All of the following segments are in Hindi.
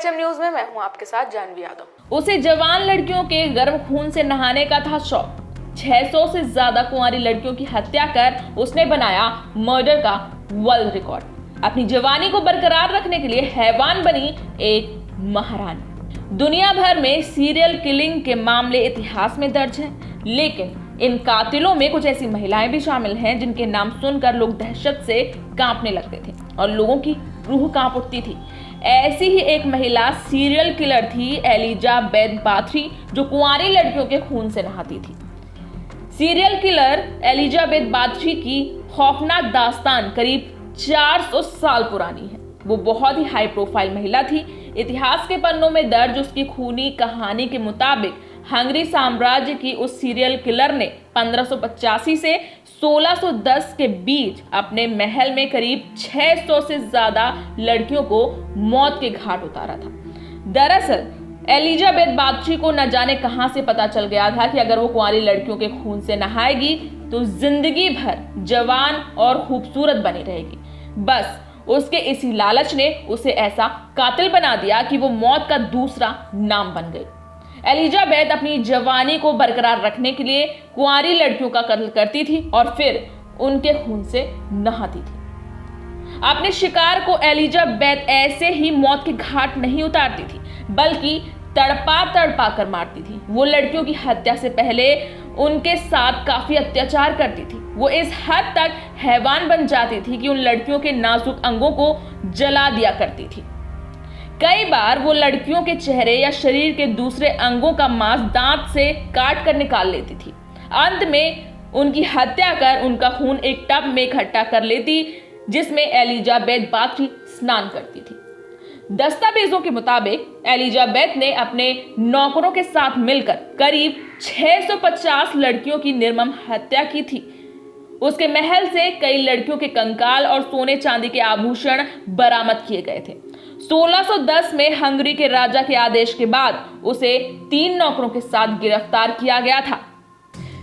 एचएम न्यूज में मैं हूं आपके साथ जानवी यादव। उसे जवान लड़कियों के गर्म खून से नहाने का था शौक। 600 से ज्यादा कुंवारी लड़कियों की हत्या कर उसने बनाया मर्डर का वर्ल्ड रिकॉर्ड। अपनी जवानी को बरकरार रखने के लिए हैवान बनी एक महारानी। दुनिया भर में सीरियल किलिंग के मामले इतिहास में दर्ज हैं, लेकिन इन कातिलों में कुछ ऐसी महिलाएं भी शामिल हैं जिनके नाम सुनकर लोग दहशत से कांपने लगते थे और लोगों की रूह कांप उठती थी। ऐसी ही एक महिला सीरियल किलर थी एलिजाबेथ बाथरी, जो कुंवारी लड़कियों के खून से नहाती थी। सीरियल किलर एलिजाबेथ बाथरी की खौफनाक दास्तान करीब 400 साल पुरानी है। वो बहुत ही हाई प्रोफाइल महिला थी। इतिहास के पन्नों में दर्ज उसकी खूनी कहानी के मुताबिक हंगरी साम्राज्य की उस सीरियल किलर ने 1585 से 1610 के बीच अपने महल में करीब 600 से ज्यादा लड़कियों को मौत के घाट उतारा था। दरअसल एलिजाबेथ बाथरी को न जाने कहां से पता चल गया था कि अगर वो कुंवारी लड़कियों के खून से नहाएगी तो जिंदगी भर जवान और खूबसूरत बनी रहेगी। बस उसके इसी लालच ने उसे ऐसा कातिल बना दिया कि वो मौत का दूसरा नाम बन गई। एलिजाबेथ अपनी जवानी को बरकरार रखने के लिए कुंवारी लड़कियों का कत्ल करती थी और फिर उनके खून से नहाती थी। अपने शिकार को एलिजाबेथ ऐसे ही मौत के घाट नहीं उतारती थी, बल्कि तड़पा तड़पा कर मारती थी। वो लड़कियों की हत्या से पहले उनके साथ काफी अत्याचार करती थी। वो इस हद तक हैवान बन जाती थी कि उन लड़कियों के नाजुक अंगों को जला दिया करती थी। कई बार वो लड़कियों के चेहरे या शरीर के दूसरे अंगों का मांस दांत से काट कर निकाल लेती थी। अंत में उनकी हत्या कर उनका खून एक टब में इकट्ठा कर लेती, जिसमें एलिजाबेथ बाथरी स्नान करती थी। दस्तावेजों के मुताबिक एलिजाबेथ ने अपने नौकरों के साथ मिलकर करीब 650 लड़कियों की निर्मम हत्या की थी। उसके महल से कई लड़कियों के कंकाल और सोने चांदी के आभूषण बरामद किए गए थे। 1610 में हंगरी के राजा के आदेश के बाद उसे 3 नौकरों के साथ गिरफ्तार किया गया था।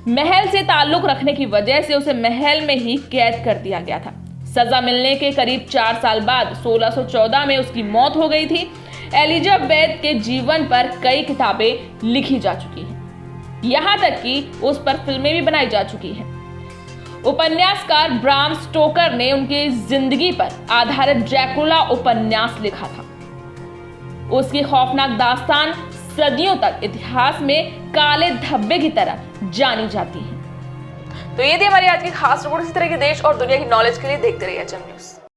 महल से ताल्लुक रखने की वजह से उसे महल में ही कैद कर दिया गया था। सजा मिलने के करीब 4 साल बाद 1614 में उसकी मौत हो गई थी। एलिजाबेथ के जीवन पर कई किताबें लिखी जा चुकी हैं। यहां तक कि उस पर फिल्में भी बनाई जा चुकी हैं। उपन्यासकार ब्राम स्टोकर ने उनकी जिंदगी पर आधारित ड्रैकुला उपन्यास लिखा था। उसकी खौफनाक दास्तान सदियों तक इतिहास में काले धब्बे की तरह जानी जाती है। तो ये थी हमारी आज की खास रिपोर्ट। इसी तरह के देश और दुनिया की नॉलेज के लिए देखते रहिए एचएम न्यूज।